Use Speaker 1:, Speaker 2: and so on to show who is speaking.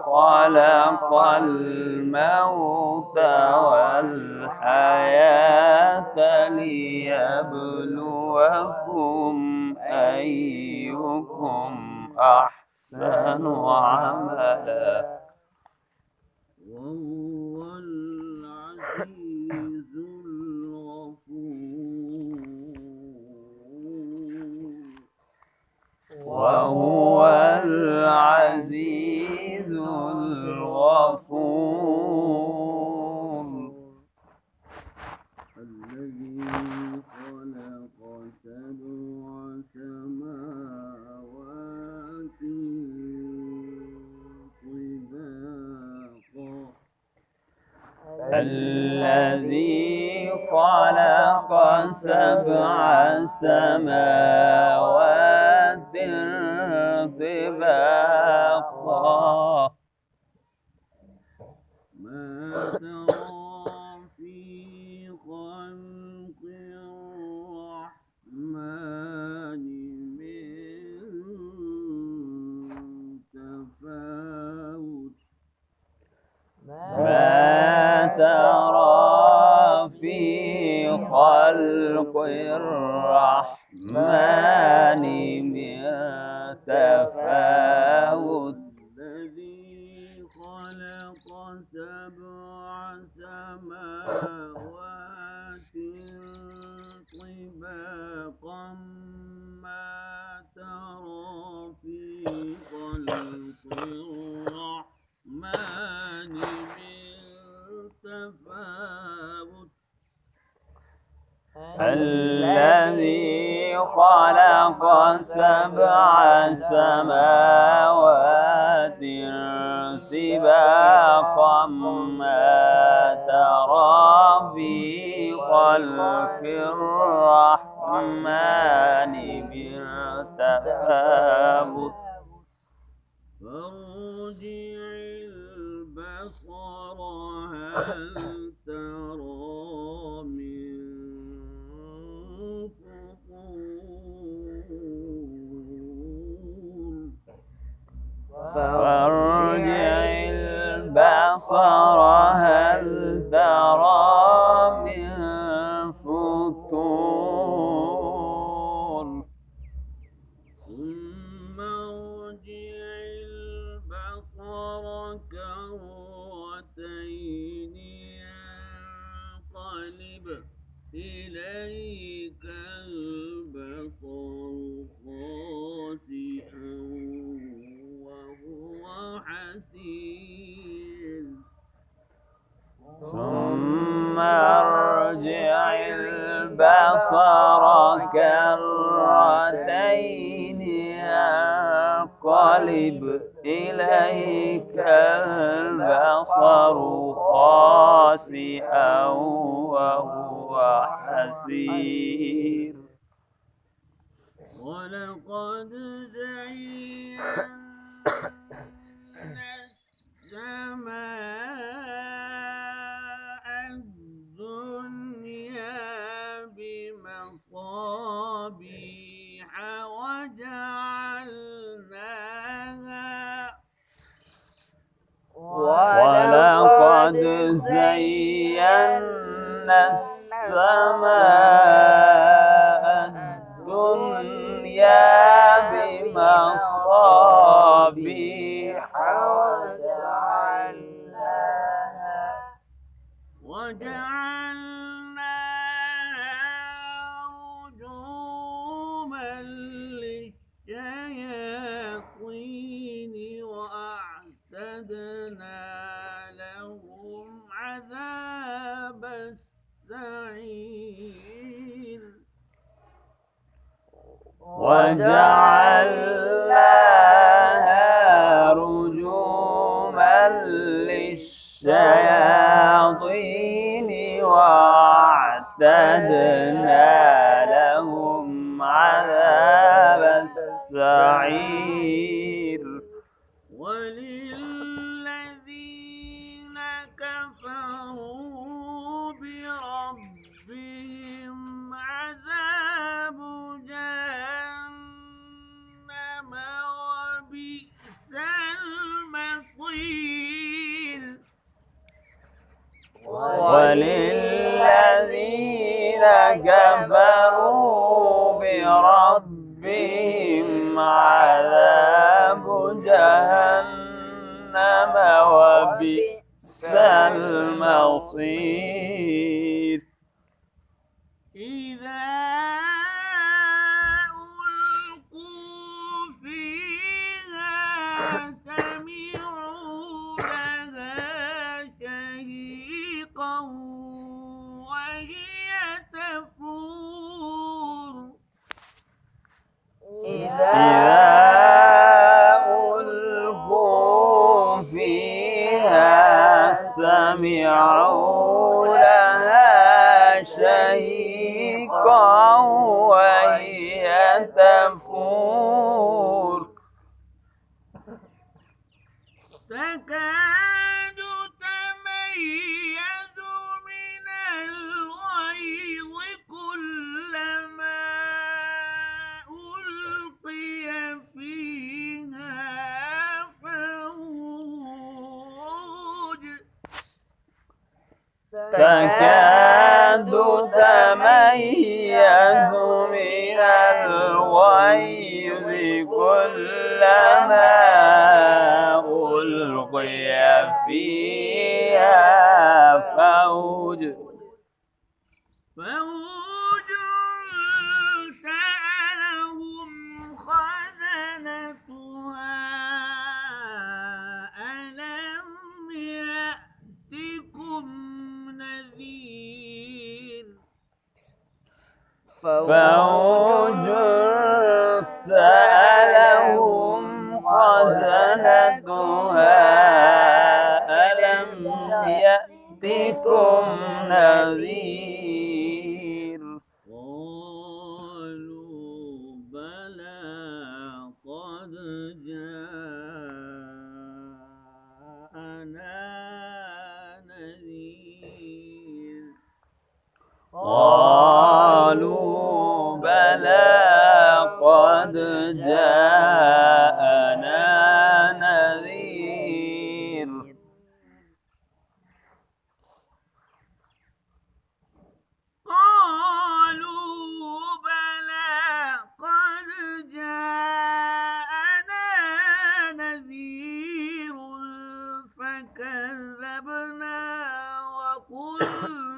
Speaker 1: خلق الموت والحياة ليبلوكم أيكم أحسن عملا
Speaker 2: وهو العزيز الغفور
Speaker 1: وهو العزيز الغفور
Speaker 2: الذي خلق سبع سماوات طباقا
Speaker 1: الذي خلق سبع سماوات طباقا
Speaker 2: ما ترى في خلق الرحمن من تفاوت
Speaker 1: ما ترى في خلق الرحمن من تفاوت
Speaker 2: الذي خلق سبع سماوات طباقا ما ترى في خلق الرحمن من تفاوت
Speaker 1: الذي خلق سبع سماوات طباقا ما ترى في خلق الرحمن من تفاوت
Speaker 2: فارجع البصر هل ترى من فطور
Speaker 1: فارجع البصر هل ترى من فطور
Speaker 2: ثم ارجع البصر كرتين ينقلب إليك البصر خاسئا وهو حسير
Speaker 1: ثم ارجع البصر كرتين ينقلب إليك البصر خاسئا وهو حسير
Speaker 2: ولقد زينا السماء الدنيا بمصابيح
Speaker 1: ولقد زينا السماء الدنيا بمصابيح
Speaker 2: وجعلناها رجوما للشياطين وأعتدنا لهم عذاب السعير
Speaker 1: وجعلناها رجوما للشياطين وأعتدنا لهم عذاب السعير
Speaker 2: وللذين كفروا بربهم عذاب جهنم وبئس المصير.
Speaker 1: جهنم وبئس المصير
Speaker 2: إذا ألقوا فيها سمعوا لها شهيقا وهي تفور
Speaker 1: إذا ألقوا فيها سمعوا لها شهيقا وهي تفور
Speaker 2: تكاد تميز من الغيظ كلما ألقي فيها فوج
Speaker 1: تكاد تميز من الغيظ كلما ألقي فيها فوج
Speaker 2: سألهم خزنتها ألم يأتكم نذير
Speaker 1: فوج سألهم خزنتها ألم يأتكم نذير
Speaker 2: قالوا بلى قد جاءنا نذير
Speaker 1: قالوا بلى قد جاءنا نذير
Speaker 2: قالوا بلى قد جاءنا نذير فكذبنا وقلنا